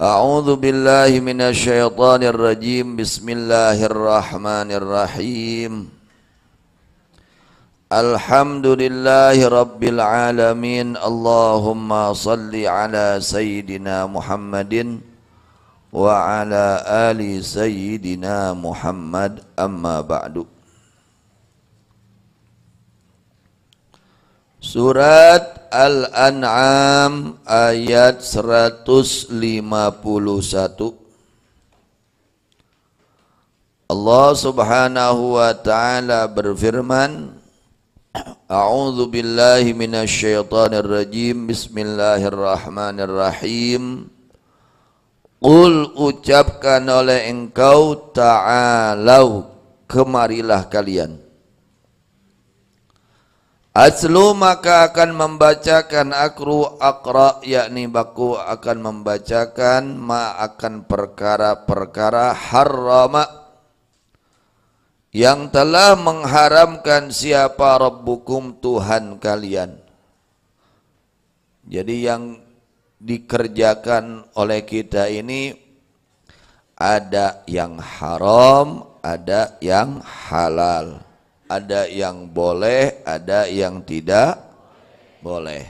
A'udzu billahi minasyaitonir rajim. Bismillahirrahmanirrahim. Alhamdulillahi rabbil alamin. Allahumma salli ala sayyidina Muhammadin wa ala ali sayyidina Muhammad, amma ba'du. Surat Al-An'am ayat 151. Allah subhanahu wa ta'ala berfirman, A'udzu billahi minasyaitonir rajim. Bismillahirrahmanirrahim. Qul, ucapkan oleh engkau, ta'alau, kemarilah kalian. Aslu, maka akan membacakan, akra, yakni baku akan membacakan, ma akan perkara-perkara, harrama, yang telah mengharamkan siapa Rabbukum, Tuhan kalian. Jadi yang dikerjakan oleh kita ini ada yang haram, ada yang halal. Ada yang boleh, ada yang tidak boleh.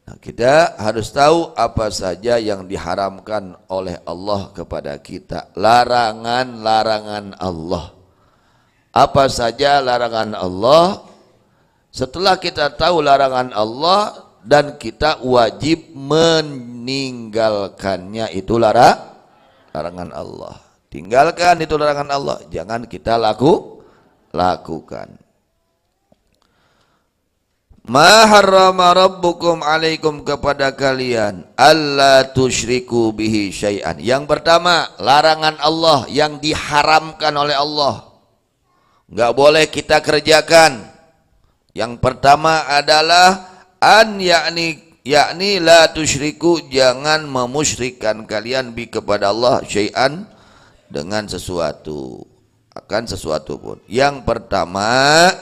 Nah, kita harus tahu apa saja yang diharamkan oleh Allah kepada kita. Larangan-larangan Allah. Apa saja larangan Allah? Setelah kita tahu larangan Allah dan kita wajib meninggalkannya, itu larangan Allah. Tinggalkan itu larangan Allah. Jangan kita lakukan. Ma harrama rabbukum alaikum, kepada kalian, alla tusyriku bihi syai'an. Yang pertama, larangan Allah yang diharamkan oleh Allah, enggak boleh kita kerjakan. Yang pertama adalah an, yakni la tusyriku, jangan memusyrikkan kalian bi, kepada Allah, syai'an, dengan sesuatu, akan sesuatu pun. Yang pertama,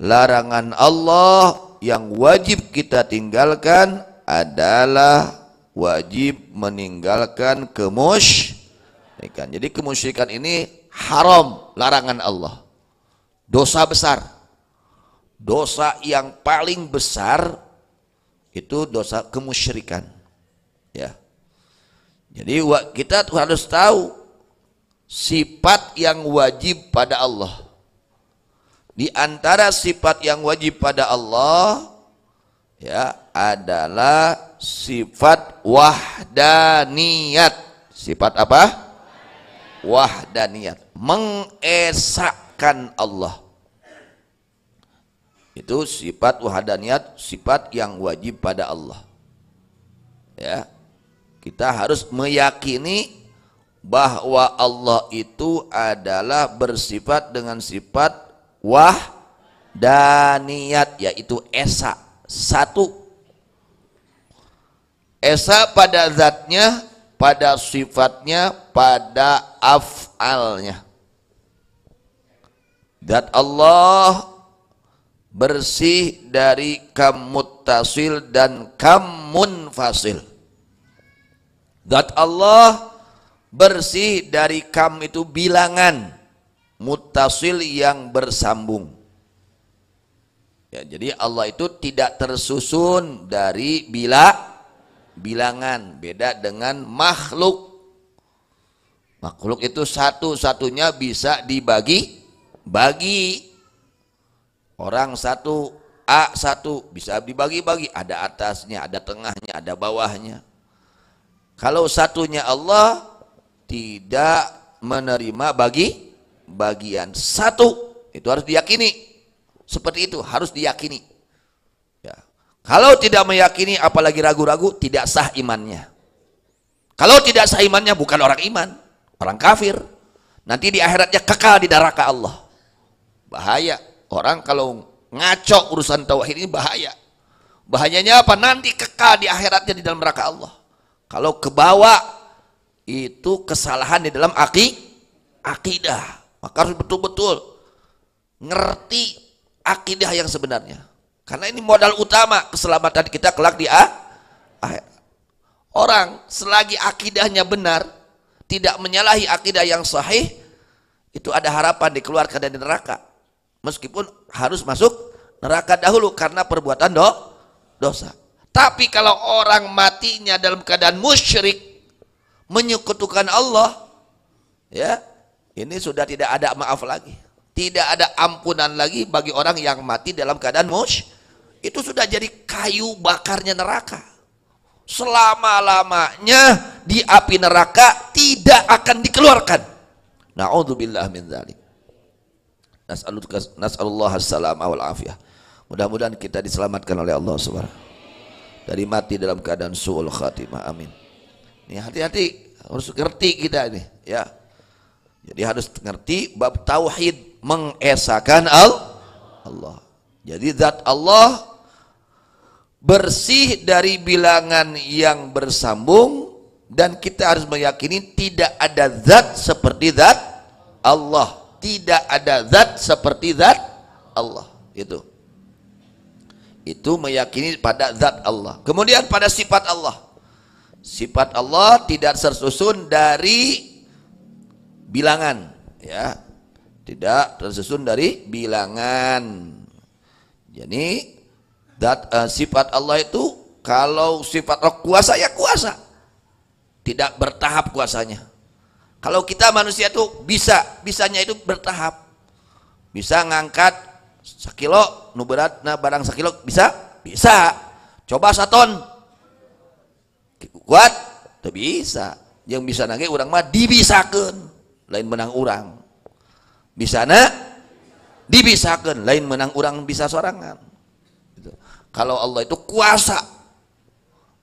larangan Allah yang wajib kita tinggalkan adalah wajib meninggalkan kemusyrikan. Jadi kemusyrikan ini haram, larangan Allah, dosa besar. Dosa yang paling besar itu dosa kemusyrikan, ya. Jadi kita harus tahu sifat yang wajib pada Allah. Di antara sifat yang wajib pada Allah, ya, adalah sifat wahdaniyat. Sifat apa? Wahdaniyat, mengesahkan Allah. Itu sifat wahdaniyat, sifat yang wajib pada Allah. Ya, kita harus meyakini bahwa Allah itu adalah bersifat dengan sifat wahdaniyat, yaitu esa, satu. Esa pada zatnya, pada sifatnya, pada af'alnya. Zat Allah bersih dari kam muttasil dan kam munfasil. Zat Allah bersih dari kam itu bilangan, muttasil yang bersambung. Ya, jadi Allah itu tidak tersusun dari bilangan, beda dengan makhluk. Makhluk itu satu-satunya bisa dibagi-bagi. Orang satu, A satu, bisa dibagi-bagi, ada atasnya, ada tengahnya, ada bawahnya. Kalau satunya Allah tidak menerima bagian satu, itu harus diyakini. Seperti itu harus diyakini, ya. Kalau tidak meyakini, apalagi ragu-ragu, tidak sah imannya. Kalau tidak sah imannya, bukan orang iman, orang kafir. Nanti di akhiratnya kekal di neraka Allah. Bahaya orang kalau ngaco urusan tauhid ini, bahaya. Bahayanya apa? Nanti kekal di akhiratnya di dalam neraka Allah. Kalau kebawa itu kesalahan di dalam akidah, maka harus betul-betul ngerti akidah yang sebenarnya, karena ini modal utama keselamatan kita kelak di akhirat. Orang selagi akidahnya benar, tidak menyalahi akidah yang sahih, itu ada harapan dikeluarkan dari neraka. Meskipun harus masuk neraka dahulu karena perbuatan dosa. Tapi kalau orang matinya dalam keadaan musyrik, menyekutukan Allah, ya, ini sudah tidak ada maaf lagi. Tidak ada ampunan lagi bagi orang yang mati dalam keadaan musyrik. Itu sudah jadi kayu bakarnya neraka. Selama-lamanya di api neraka, tidak akan dikeluarkan. Na'udzubillah min dzalik. Nas'alullah as-salamah wal afiyah. Mudah-mudahan kita diselamatkan oleh Allah Subhanahu dari mati dalam keadaan su'ul khatimah. Amin. Ini hati-hati, harus ngerti kita ini, ya. Jadi harus ngerti bab tauhid, mengesahkan Allah. Jadi zat Allah bersih dari bilangan yang bersambung, dan kita harus meyakini tidak ada zat seperti zat Allah. Tidak ada zat seperti zat Allah. Itu meyakini pada zat Allah. Kemudian pada sifat Allah. Sifat Allah tidak tersusun dari bilangan, ya. Tidak tersusun dari bilangan. Jadi sifat Allah itu, kalau sifat Allah kuasa, ya kuasa, tidak bertahap kuasanya. Kalau kita manusia itu bisanya itu bertahap. Bisa ngangkat sekilo, nu berat, nah barang sekilo bisa. Coba saton, kuat, tuh bisa. Yang bisa nage urang mah dibisakeun, lain menang urang. Bisana dibisakeun, lain menang urang bisa sorangan. Kalau Allah itu kuasa,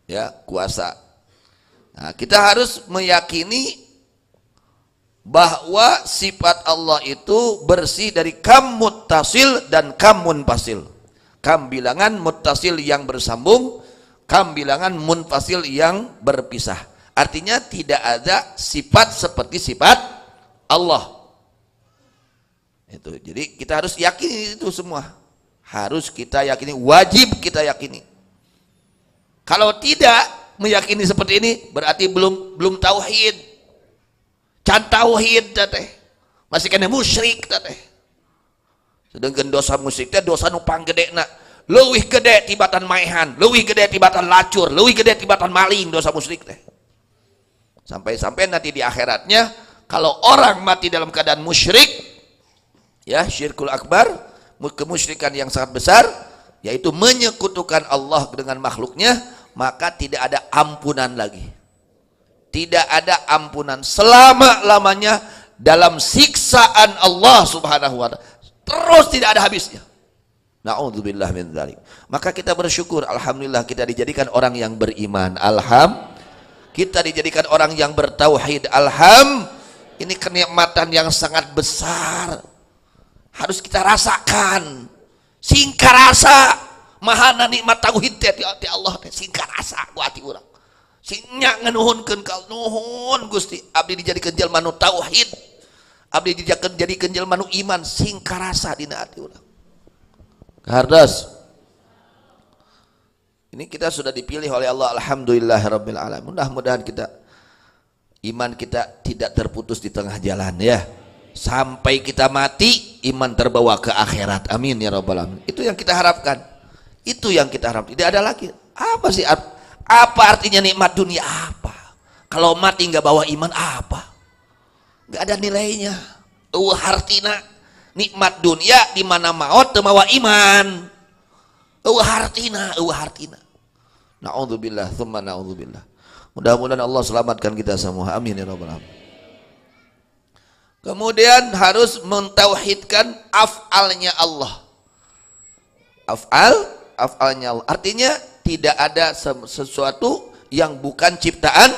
ya, kuasa. Nah, kita harus meyakini bahwa sifat Allah itu bersih dari kam muttasil dan kam munfasil. Kam bilangan muttasil yang bersambung, kam bilangan munfasil yang berpisah. Artinya tidak ada sifat seperti sifat Allah. Itu. Jadi kita harus yakini itu semua. Harus kita yakini, wajib kita yakini. Kalau tidak meyakini seperti ini, berarti belum tauhid. Can tauhid teh. Masih kena musyrik teh. Sedangkan dosa musyrik teh dosa nu panggedena. Leuwih gede tibatan maehan, leuwih gede tibatan lacur, leuwih gede tibatan maling dosa musyrik teh. Sampai nanti di akhiratnya, kalau orang mati dalam keadaan musyrik, ya, syirkul akbar, kemusyrikan yang sangat besar, yaitu menyekutukan Allah dengan makhluknya, maka tidak ada ampunan lagi. Tidak ada ampunan selama-lamanya dalam siksaan Allah Subhanahu wa ta'ala. Terus tidak ada habisnya. Na'udzubillah min dzalik. Maka kita bersyukur, alhamdulillah kita dijadikan orang yang beriman. Kita dijadikan orang yang bertauhid. Ini kenikmatan yang sangat besar. Harus kita rasakan. Singkar rasa mahana nikmat tauhid teh ti Allah teh, singkar rasa ku ati urang. Sing nya nganuhunkeun ka nuhun Gusti, abdi dijadikeun jelema nu tauhid. Abdi dijadikeun jelema nu iman, singkar rasa dina ati urang. Kardas. Ini kita sudah dipilih oleh Allah, alhamdulillahirabbil alamin. Mudah-mudahan iman kita tidak terputus di tengah jalan, ya. Sampai kita mati, iman terbawa ke akhirat. Amin ya rabbal alamin. Itu yang kita harapkan. Itu yang kita harapkan. Tidak ada lagi. Apa sih? Apa artinya nikmat dunia? Apa? Kalau mati nggak bawa iman, apa? Nggak ada nilainya. Hartina nikmat dunia di mana maut temawa iman. Hartina. Na'udzubillah, tsumma na'udzubillah. Mudah-mudahan Allah selamatkan kita semua. Amin ya rabbal alamin. Kemudian harus mentauhidkan af'alnya Allah. Af'alnya Allah. Artinya tidak ada sesuatu yang bukan ciptaan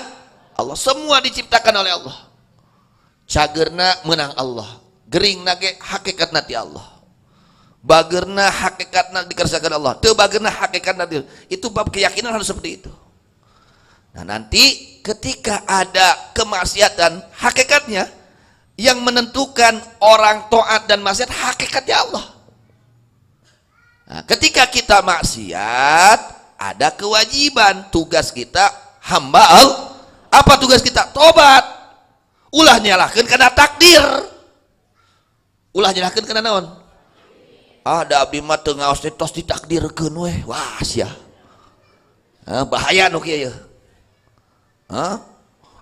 Allah. Semua diciptakan oleh Allah. Cagerna menang Allah. Gering nage hakikatna ti Allah. Bagerna hakikatna dikerjakan Allah. Teu bagerna hakikatna itu bab keyakinan harus seperti itu. Nah, nanti ketika ada kemaksiatan, hakikatnya yang menentukan orang taat dan maksiat hakikatnya Allah. Nah, ketika kita maksiat, ada kewajiban, tugas kita hamba Allah. Apa tugas kita? Tobat. Ulah nyalahkeun kana takdir. Ulah nyalahkeun kana naon? Ada abdi mah teu ngaos tos ditakdirkeun we. Wah sia. Bahaya nu kieu.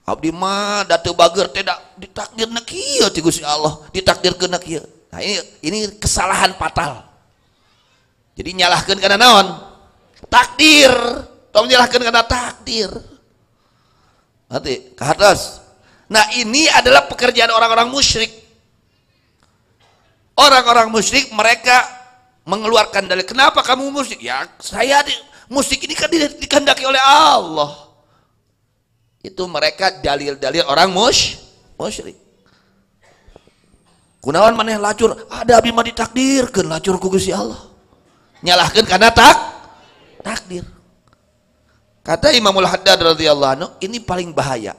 Abdi mah da teu bager teh da ditakdirna kieu ti Gusti Allah, ditakdirkeunna kieu. Nah, ini kesalahan fatal. Jadi nyalahkeun kana naon? Takdir. Tong nyalahkeun kana takdir. Nanti ke atas. Nah, ini adalah pekerjaan orang-orang musyrik. Orang-orang musyrik mereka mengeluarkan dalil. Kenapa kamu musyrik? Ya, musyrik ini kan dikehendaki oleh Allah. Itu mereka dalil-dalil orang musyrik. Kunaon maneh lacur? Ada abdi mah ditakdirkeun lacur ku Gusti Allah. Nyalahkeun karena takdir. Kata Imamul Haddad radhiyallahu anhu, ini paling bahaya.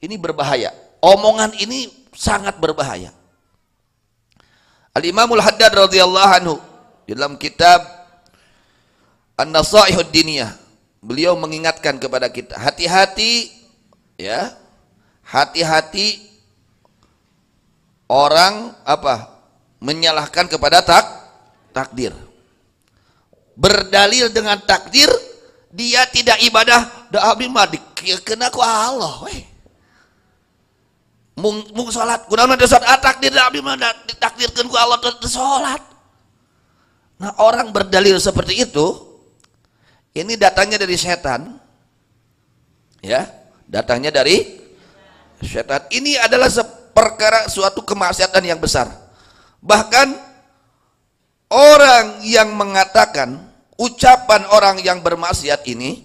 Ini berbahaya. Omongan ini sangat berbahaya. Al-Imamul Haddad radhiyallahu anhu di dalam kitab An-Nasaihud Diniyah, beliau mengingatkan kepada kita, hati-hati ya. Hati-hati orang menyalahkan kepada takdir. Berdalil dengan takdir, dia tidak ibadah, da abdi mah dikeuna ku Allah we. Mung salat, kunaon teh salat takdir da abdi mah ditakdirkeun ku Allah teh salat. Nah, orang berdalil seperti itu ini datangnya dari setan. Ya, datangnya dari setan. Ini adalah perkara suatu kemaksiatan yang besar. Bahkan orang yang mengatakan ucapan orang yang bermaksiat ini,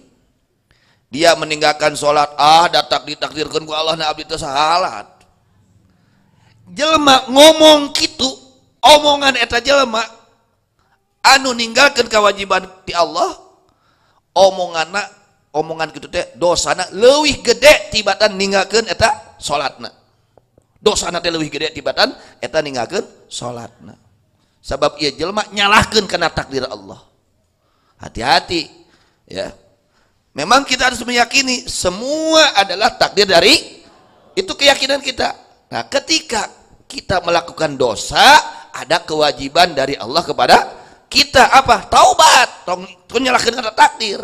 dia meninggalkan sholat, ditakdirkan ku Allah na abdi teu salat. Jelema ngomong kitu, omongan eta jelema anu ninggalkeun kewajiban ti Allah, omongan kitu teh dosana leuwih gede tibatan ninggalkeun eta salatna. Dosana teh leuwih gede tibatan eta ninggalkeun salatna. Sabab ieu jelema nyalahkeun kana takdir Allah. Hati-hati ya. Memang kita harus meyakini semua adalah takdir dari itu, keyakinan kita. Nah, ketika kita melakukan dosa, ada kewajiban dari Allah kepada kita apa? Taubat. Tong nyalahkeun kana takdir.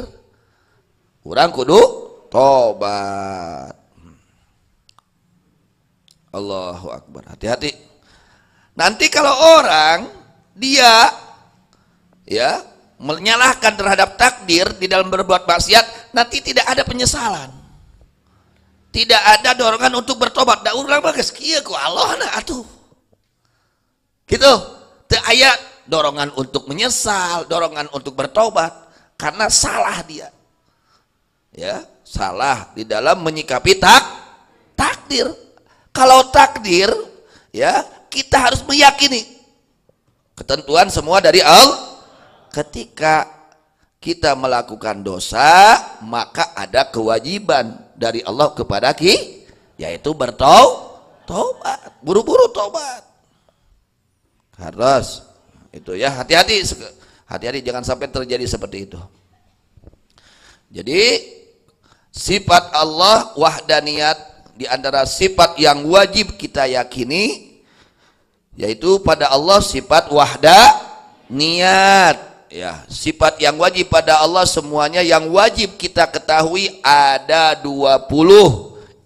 Urang kudu tobat. Allahu Akbar. Hati-hati. Nanti kalau orang dia ya menyalahkan terhadap takdir di dalam berbuat maksiat, nanti tidak ada penyesalan, tidak ada dorongan untuk bertobat. Da urang mah geus kieu ku Allah na atuh gitu, teu aya dorongan untuk menyesal, dorongan untuk bertobat karena salah dia ya, salah di dalam menyikapi takdir. Kalau takdir ya, kita harus meyakini ketentuan semua dari Allah. Ketika kita melakukan dosa, maka ada kewajiban dari Allah kepada kita, yaitu bertobat, buru-buru tobat. Harus itu ya, hati-hati, hati-hati jangan sampai terjadi seperti itu. Jadi sifat Allah wahdaniyat di antara sifat yang wajib kita yakini, yaitu pada Allah sifat wahdaniyat. Ya, sifat yang wajib pada Allah semuanya yang wajib kita ketahui ada 20.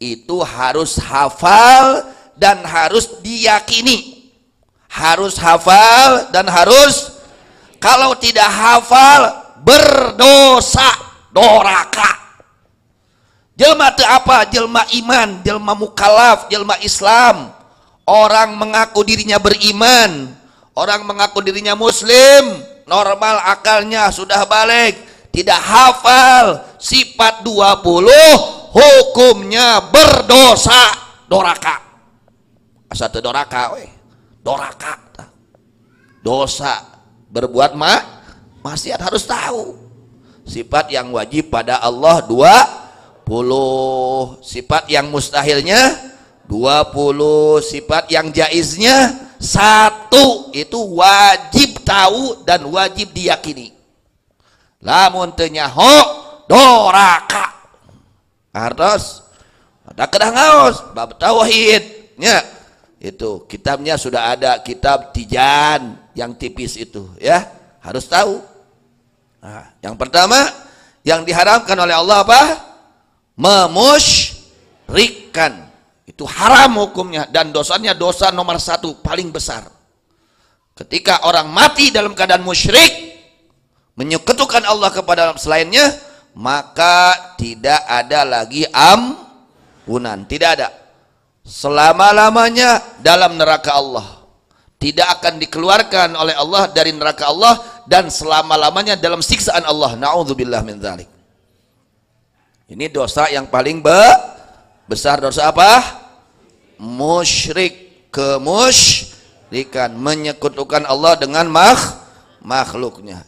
Itu harus hafal dan harus diyakini. Harus hafal dan harus, kalau tidak hafal berdosa, doraka. Jelma teu apa? Jelma iman, jelma mukallaf, jelma Islam. Orang mengaku dirinya beriman, orang mengaku dirinya muslim, normal akalnya sudah balik, tidak hafal sifat 20, hukumnya berdosa, doraka. Asa teu doraka we, doraka. Dosa berbuat maksiat, harus tahu. Sifat yang wajib pada Allah 20, sifat yang mustahilnya 20, sifat yang jaiznya 1. Itu wajib tahu dan wajib diyakini. Lamun teu nyaho doraka. Hartos ada kedah ngaos bab tauhidnya itu kitabnya sudah ada, kitab Tijan yang tipis itu ya, harus tahu. Nah, yang pertama yang diharamkan oleh Allah apa? Memusyrikan. Itu haram hukumnya dan dosanya dosa nomor 1 paling besar. Ketika orang mati dalam keadaan musyrik, menyekutukan Allah kepada selainnya, maka tidak ada lagi ampunan, tidak ada. Selama-lamanya dalam neraka Allah. Tidak akan dikeluarkan oleh Allah dari neraka Allah dan selama-lamanya dalam siksaan Allah. Na'udzubillah min dzalik. Ini dosa yang paling besar. Dosa apa? Musyrik, kemusyrikan, menyekutukan Allah dengan makhluknya.